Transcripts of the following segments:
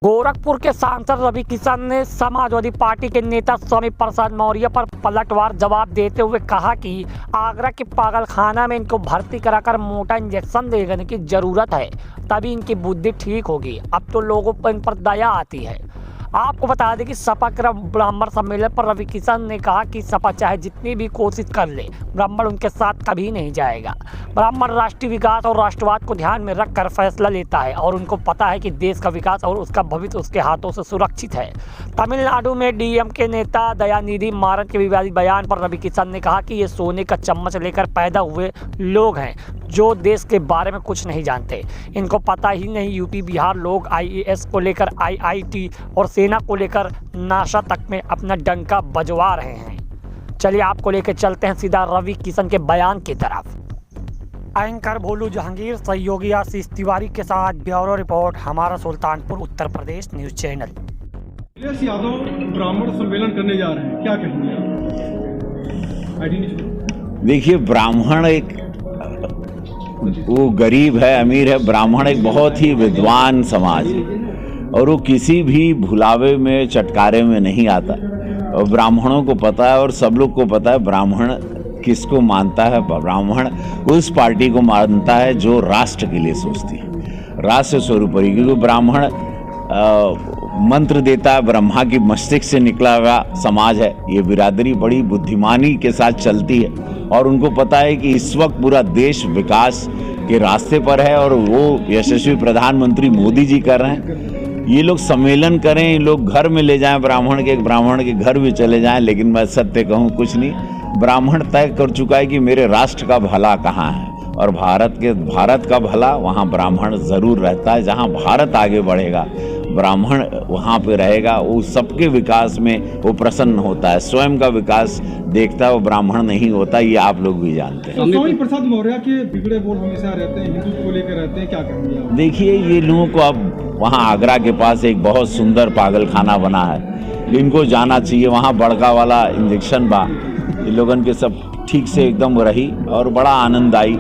गोरखपुर के सांसद रवि किशन ने समाजवादी पार्टी के नेता स्वामी प्रसाद मौर्य पर पलटवार जवाब देते हुए कहा कि आगरा के पागलखाना में इनको भर्ती कराकर मोटा इंजेक्शन देने की जरूरत है, तभी इनकी बुद्धि ठीक होगी। अब तो लोगों पर इन पर दया आती है। आपको बता दें कि सपा के ब्राह्मण सम्मेलन पर रवि किशन ने कहा कि सपा चाहे जितनी भी कोशिश कर ले, ब्राह्मण उनके साथ कभी नहीं जाएगा। ब्राह्मण राष्ट्रीय विकास और राष्ट्रवाद को ध्यान में रखकर फैसला लेता है और उनको पता है कि देश का विकास और उसका भविष्य उसके हाथों से सुरक्षित है। तमिलनाडु में डीएम के नेता दयानिधि मारन के विवादित बयान पर रवि किशन ने कहा कि ये सोने का चम्मच लेकर पैदा हुए लोग हैं जो देश के बारे में कुछ नहीं जानते। इनको पता ही नहीं यूपी बिहार लोग आईएएस को लेकर आईआईटी और सेना को लेकर नासा तक में अपना डंका बजवा रहे हैं। चलिए आपको लेकर चलते हैं सीधा रवि किशन के बयान की तरफ। एंकर भोलू जहांगीर, सहयोगी आशीष तिवारी के साथ ब्यूरो रिपोर्ट, हमारा सुल्तानपुर उत्तर प्रदेश न्यूज चैनल। अखिलेश यादव ब्राह्मण सम्मेलन करने जा रहे हैं, क्या कहेंगे आप? देखिए, ब्राह्मण एक वो गरीब है अमीर है, ब्राह्मण एक बहुत ही विद्वान समाज है और वो किसी भी भुलावे में चटकारे में नहीं आता। और ब्राह्मणों को पता है और सब लोग को पता है ब्राह्मण किसको मानता है। ब्राह्मण उस पार्टी को मानता है जो राष्ट्र के लिए सोचती है, राष्ट्र स्वरूपरी। क्योंकि ब्राह्मण मंत्र देता है, ब्रह्मा की मस्तिष्क से निकला हुआ समाज है। ये बिरादरी बड़ी बुद्धिमानी के साथ चलती है और उनको पता है कि इस वक्त पूरा देश विकास के रास्ते पर है और वो यशस्वी प्रधानमंत्री मोदी जी कर रहे हैं। ये लोग सम्मेलन करें, ये लोग घर में ले जाएं ब्राह्मण के घर भी चले जाएं, लेकिन मैं सत्य कहूँ कुछ नहीं। ब्राह्मण तय कर चुका है कि मेरे राष्ट्र का भला कहाँ है और भारत का भला वहाँ ब्राह्मण ज़रूर रहता है। जहाँ भारत आगे बढ़ेगा ब्राह्मण वहाँ पे रहेगा। वो सबके विकास में वो प्रसन्न होता है, स्वयं का विकास देखता है, वो ब्राह्मण नहीं होता। ये आप लोग भी जानते हैं। स्वामी प्रसाद मौर्य के बिगड़े बोल हमेशा रहते हैं, हिंदुत्व को लेकर रहते हैं, क्या कहेंगे आप? देखिए, ये लोगों को अब वहाँ आगरा के पास एक बहुत सुंदर पागलखाना बना है, इनको जाना चाहिए। वहाँ बड़का वाला इंजेक्शन बा, ये लोगन के सब ठीक से एकदम रही और बड़ा आनंद आई।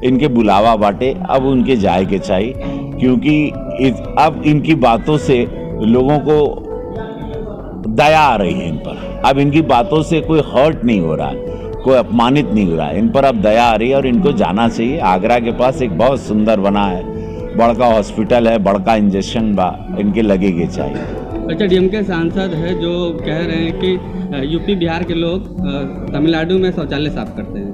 इनके बुलावा बाटे, अब उनके जाए के चाहिए, क्योंकि अब इनकी बातों से लोगों को दया आ रही है इन पर। अब इनकी बातों से कोई हर्ट नहीं हो रहा है, कोई अपमानित नहीं हो रहा है, इन पर अब दया आ रही है और इनको जाना चाहिए। आगरा के पास एक बहुत सुंदर बना है, बड़का हॉस्पिटल है, बड़का इंजेक्शन बा, इनके लगेगे चाहिए। अच्छा, डीएमके सांसद है जो कह रहे हैं कि यूपी बिहार के लोग तमिलनाडु में शौचालय साफ करते हैं।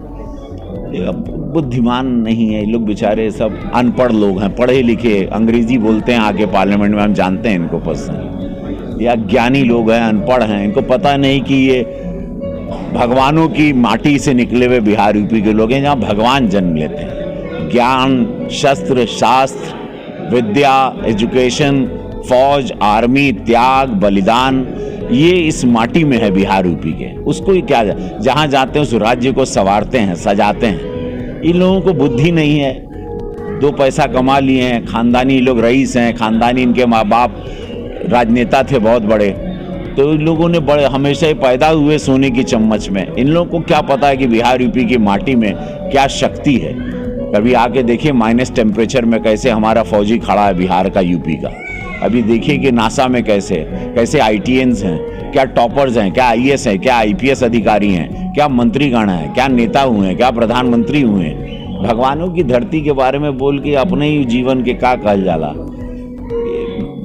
बुद्धिमान नहीं है ये लोग, बेचारे सब अनपढ़ लोग हैं, पढ़े लिखे अंग्रेजी बोलते हैं आके पार्लियामेंट में, हम जानते हैं इनको पर्सनली। ये अज्ञानी लोग हैं, अनपढ़ हैं, इनको पता नहीं कि ये भगवानों की माटी से निकले हुए बिहार यूपी के लोग हैं, जहाँ भगवान जन्म लेते हैं। ज्ञान, शस्त्र, शास्त्र, विद्या, एजुकेशन, फौज, आर्मी, त्याग, बलिदान, ये इस माटी में है बिहार यूपी के। उसको ही क्या, जहाँ जाते हैं उस राज्य को संवारते हैं, सजाते हैं। इन लोगों को बुद्धि नहीं है, दो पैसा कमा लिए हैं, खानदानी लोग रईस हैं, खानदानी इनके माँ बाप राजनेता थे बहुत बड़े, तो इन लोगों ने बड़े हमेशा ही पैदा हुए सोने की चम्मच में। इन लोगों को क्या पता है कि बिहार यूपी की माटी में क्या शक्ति है। कभी आके देखिए माइनस टेम्परेचर में कैसे हमारा फौजी खड़ा है बिहार का, यूपी का। अभी देखिए कि नासा में कैसे आईटीएन्स हैं, क्या टॉपर्स हैं, क्या आईएएस हैं, क्या आईपीएस अधिकारी हैं, क्या मंत्रीगण हैं, क्या नेता हुए हैं, क्या प्रधानमंत्री हुए हैं। भगवानों की धरती के बारे में बोल के अपने ही जीवन के क्या कहल जाला।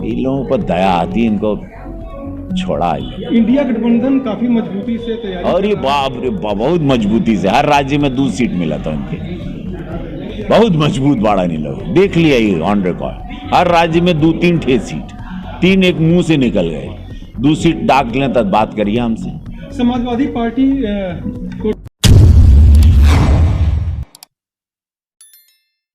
इन लोगों पर दया आती है, इनको छोड़ा। इंडिया गठबंधन काफी मजबूती से तैयारी, और ये बाप रे बहुत मजबूती से, हर राज्य में 2 सीट मिला था उनके, बहुत मजबूत बाड़ा नहीं लगे। देख लिया ये ऑन रिकॉर्ड, हर राज्य में 2-3 ठे सीट, 3 एक मुंह से निकल गए। 2 सीट डाक लें तब बात करिए हमसे। समाजवादी पार्टी